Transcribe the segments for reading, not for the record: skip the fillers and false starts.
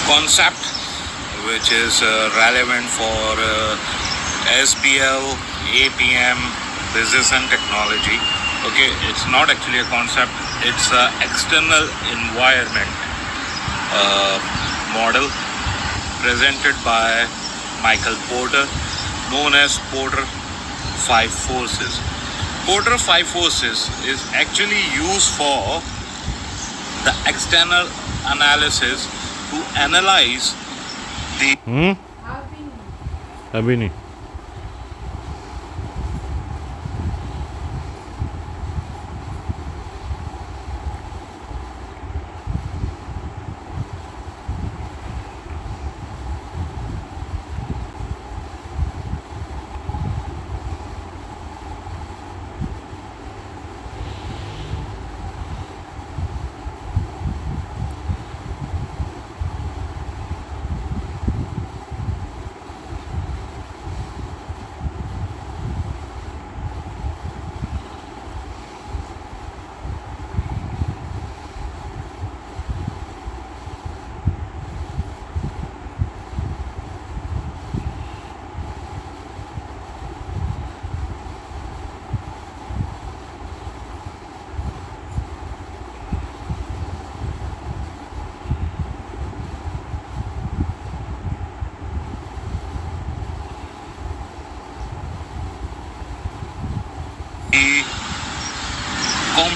concept which is relevant for SBL, APM, business and technology. Okay, it's not actually a concept, it's an external environment model presented by Michael Porter, known as Porter 5 Forces. Porter 5 Forces is actually used for the external analysis to analyze the अभी नहीं.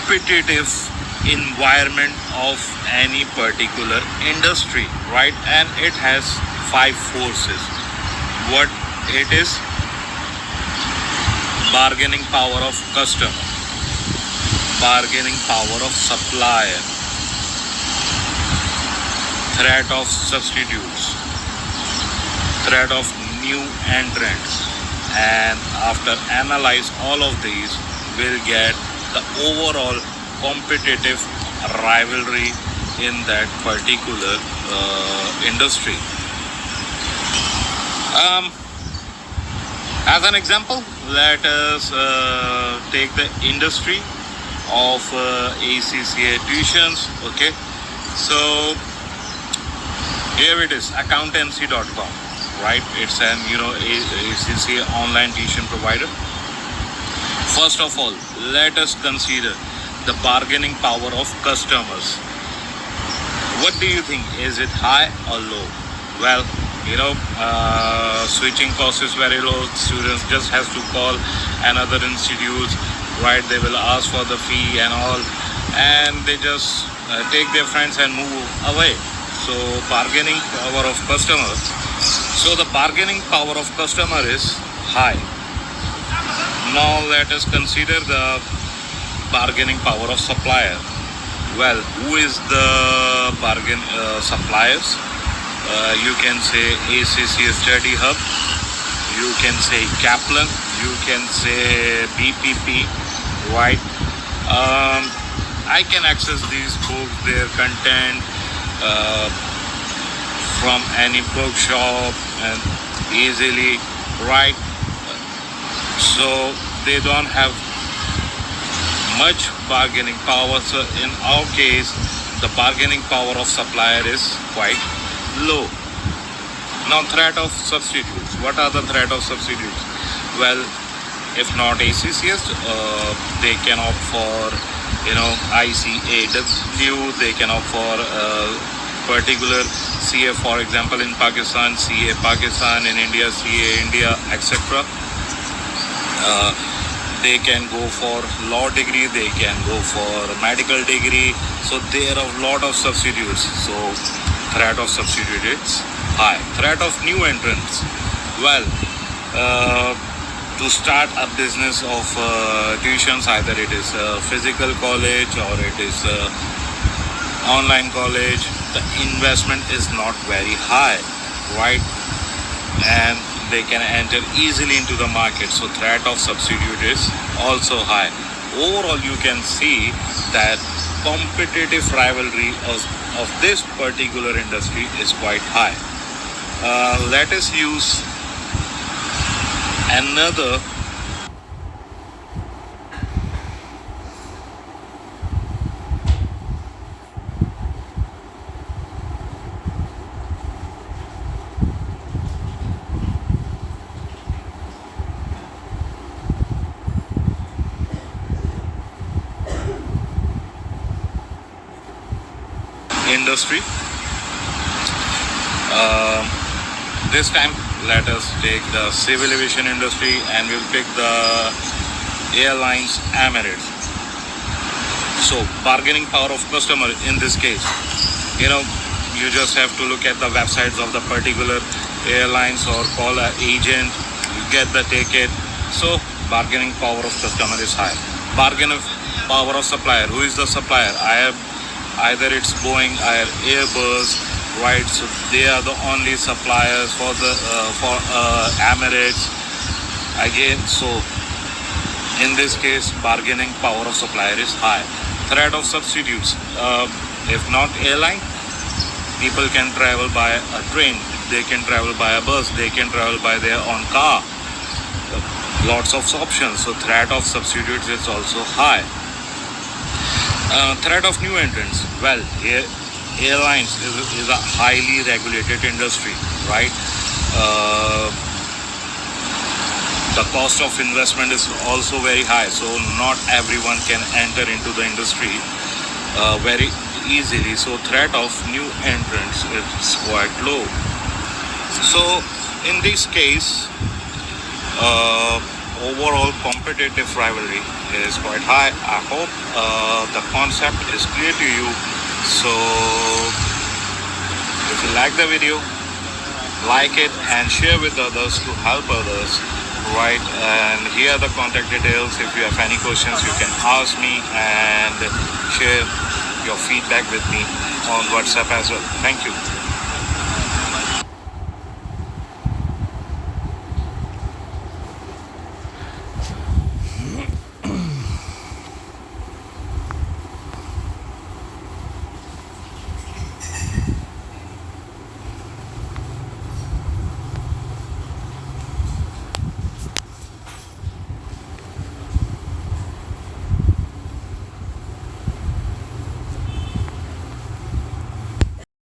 competitive environment of any particular industry, right? And it has 5 forces. What it is? Bargaining power of customer, bargaining power of supplier, threat of substitutes, threat of new entrants, and after analyze all of these, we'll get the overall competitive rivalry in that particular industry. As an example, let us take the industry of ACCA tuitions. Okay, so here it is, accountancy.com, right? It's an ACCA online tuition provider. First of all, let us consider the bargaining power of customers. What do you think? Is it high or low? Well, switching cost is very low. Students just has to call another institute, right? They will ask for the fee and all, and they just take their friends and move away. So bargaining power of customer. So the bargaining power of customer is high. Now let us consider the bargaining power of supplier. Well, who is the bargain suppliers? You can say ACCA Study Hub, you can say Kaplan, you can say BPP, right? I can access these books, their content from any bookshop and easily, right? So they don't have much bargaining power. So in our case, the bargaining power of supplier is quite low. Now, threat of substitutes. What are the threat of substitutes? Well, if not ACCS, they can opt for ICAW. They can opt for particular CA, for example, in Pakistan, CA Pakistan, in India, CA India, etc. They can go for law degree, they can go for medical degree. So there are a lot of substitutes. So threat of substitute is high. Threat of new entrants. Well, to start a business of tuitions, either it is a physical college or it is online college, the investment is not very high, right? And they can enter easily into the market. So threat of substitute is also high. Overall, you can see that competitive rivalry of this particular industry is quite high. Let us use another industry. Uh, this time, let us take the civil aviation industry and we'll pick the airlines Emirates. So, bargaining power of customer in this case, you know, you just have to look at the websites of the particular airlines or call an agent, you get the ticket. So, bargaining power of customer is high. Bargaining power of supplier. Who is the supplier? I have either it's Boeing or Airbus, right? So they are the only suppliers for the Emirates. Again, so in this case, bargaining power of supplier is high. Threat of substitutes. If not airline, people can travel by a train. They can travel by a bus. They can travel by their own car. Lots of options. So threat of substitutes is also high. Threat of new entrants. Well, airlines is a highly regulated industry, right? The cost of investment is also very high, so not everyone can enter into the industry very easily. So threat of new entrants is quite low. So in this case, overall competitive rivalry is quite high. I hope the concept is clear to you. So if you like the video, like it and share with others to help others, right? And here are the contact details. If you have any questions, you can ask me and share your feedback with me on WhatsApp as well. Thank you.